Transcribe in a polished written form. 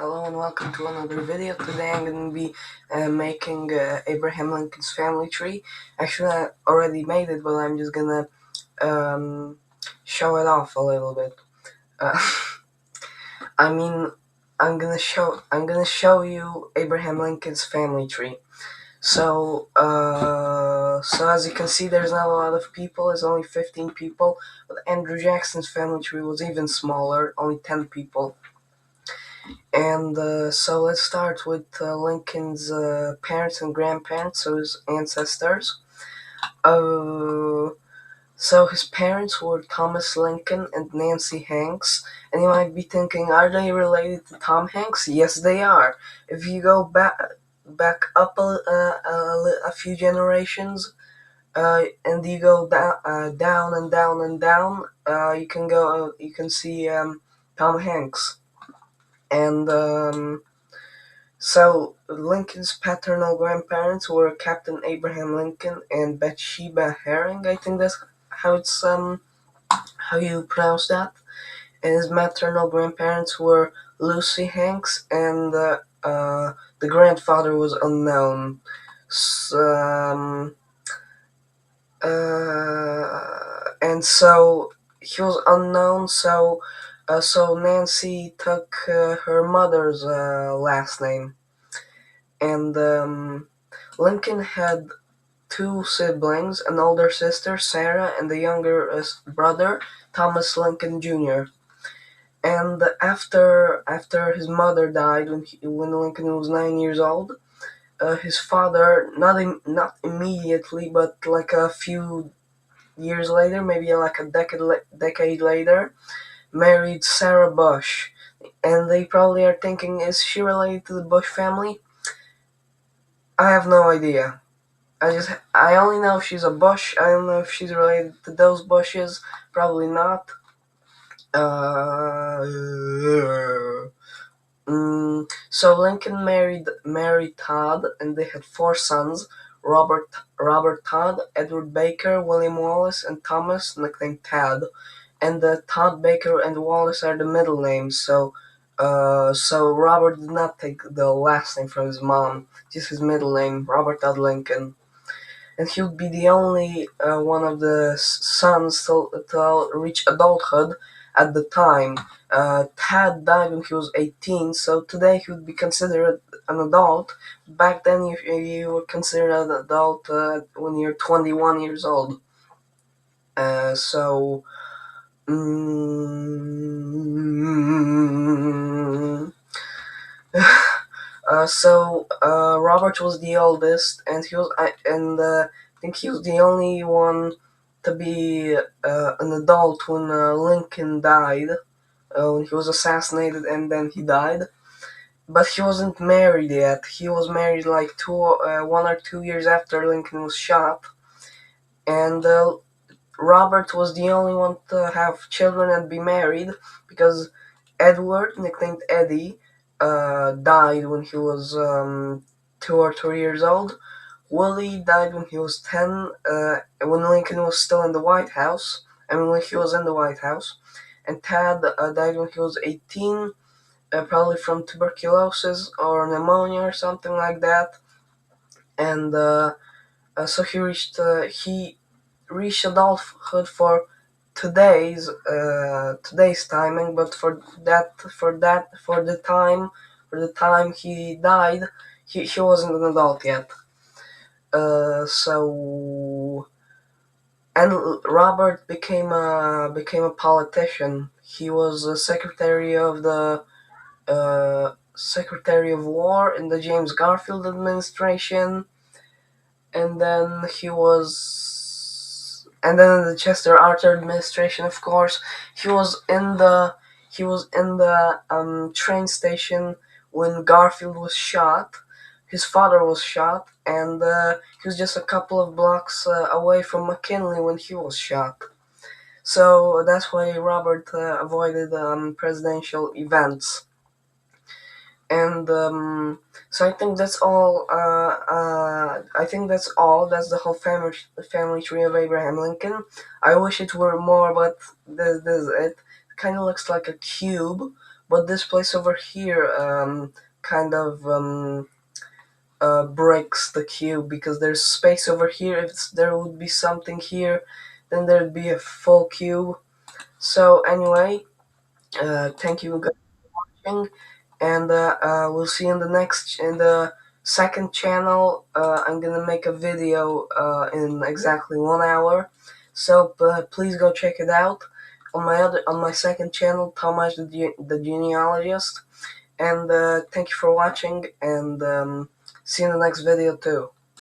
Hello and welcome to another video. Today I'm going to be making Abraham Lincoln's family tree. Actually, I already made it, but I'm just going to show it off a little bit. Uh, I mean, I'm gonna show you Abraham Lincoln's family tree. So as you can see, there's not a lot of people. It's only 15 people. But Andrew Jackson's family tree was even smaller, only 10 people. And so let's start with Lincoln's parents and grandparents, so his ancestors. So his parents were Thomas Lincoln and Nancy Hanks. And you might be thinking, are they related to Tom Hanks? Yes, they are. If you go back up a few generations, and you go down and down and down, you can see Tom Hanks. And so Lincoln's paternal grandparents were Captain Abraham Lincoln and Bathsheba Herring. I think that's how you pronounce that. And his maternal grandparents were Lucy Hanks, and the grandfather was unknown. And so he was unknown. So Nancy took her mother's last name. And Lincoln had two siblings, an older sister, Sarah, and a younger brother, Thomas Lincoln Jr. And after his mother died when Lincoln was 9 years old, his father, not immediately, but like a few years later, maybe like a decade later, married Sarah Bush. And they probably are thinking, is she related to the Bush family? I have no idea. I only know she's a Bush. I don't know if she's related to those Bushes. Probably not. So Lincoln married Todd, and they had four sons: Robert Todd, Edward Baker, William Wallace, and Thomas, nicknamed Tad. And the Todd, Baker, and Wallace are the middle names. So Robert did not take the last name from his mom, just his middle name, Robert Todd Lincoln. And he would be the only one of the sons to reach adulthood at the time. Tad died when he was 18, so today he would be considered an adult. Back then, you were considered an adult when you're 21 years old. So. Robert was the oldest, and I think he was the only one to be an adult when Lincoln died, when he was assassinated, and then he died. But he wasn't married yet. He was married like 1 or 2 years after Lincoln was shot, and Robert was the only one to have children and be married, because Edward, nicknamed Eddie, died when he was 2 or 3 years old. Willie died when he was 10, when Lincoln was still in the White House. When he was in the White House. And Tad died when he was 18, probably from tuberculosis or pneumonia or something like that. And so he reached adulthood for today's timing, but for the time he died, he wasn't an adult yet. And Robert became a politician. He was a Secretary of War in the James Garfield administration, and then in the Chester Arthur administration, of course. He was in the train station when Garfield was shot. His father was shot, and he was just a couple of blocks away from McKinley when he was shot. So that's why Robert avoided presidential events. And so I think that's all. That's the whole family tree of Abraham Lincoln. I wish it were more, but this is it. It kind of looks like a cube, but this place over here kind of breaks the cube, because there's space over here. If there would be something here, then there'd be a full cube. So anyway, thank you guys for watching, and we'll see you in the second channel. I'm gonna make a video in exactly 1 hour, so please go check it out on my second channel, Tomasz the Genealogist. And thank you for watching, and see you in the next video too.